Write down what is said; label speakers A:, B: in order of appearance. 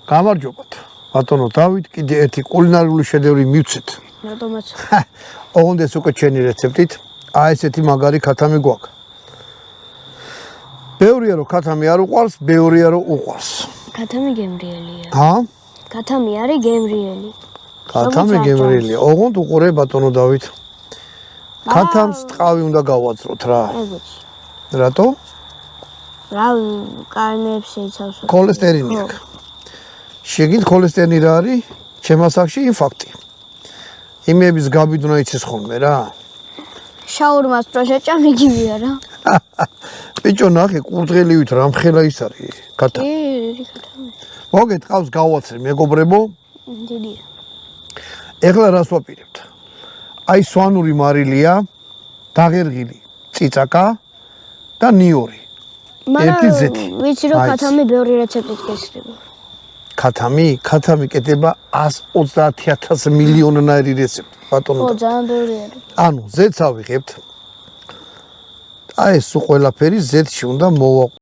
A: გამარჯობათ. ბატონო დავით, კიდე ერთი კულინარიული შედევრი მივცეთ.
B: რატომაც?
A: ოღონდ ეს უკვე ჩვენი რეცეპტით. აი ესეთი მაგარი ქათამი გვაქვს. ბევრია რომ ქათამი არ უყვარს, ბევრია რომ უყვარს.
B: ქათამი გემრიელია.
A: ჰა?
B: ქათამი არის გემრიელი.
A: ქათამი გემრიელია. ოღონდ უყურე ბატონო დავით. ქათამს ტყავი უნდა გავაძროთ რა.
B: ეგოც.
A: რატო?
B: რა კანებს ეცავს?
A: ქოლესტერინი აქვს. შეგით ქოლესტერინი რა არის? ჩემასახში ინფარქტი. იმების გაბიდნა იცის ხოლმე რა.
B: შაურმას რო შეჭამ იგივეა რა.
A: ბიჭო ნახე კურდღელივით რამხელა ის არის ქათამი.
B: კი, ქათამი.
A: მოგეთყავს გავაცრე მეგობრებო.
B: დიდია.
A: ეხლა რას ვაპირებთ? აი სვანური მარილია, დაღერღილი წიწაკა და ნიორი. ერთი ზეთი.
B: ვიცი რომ ქათამი ბევრი რეცეპტით გესრება.
A: ქათამი კეთება 130,000 მილიონნაირი რეცეპტი, ბატონო.
B: ხო, ძალიან ბევრი არის.
A: ანუ ზეთს ავიღებთ. აი ეს ყველაფერი ზეთში უნდა მოვაყ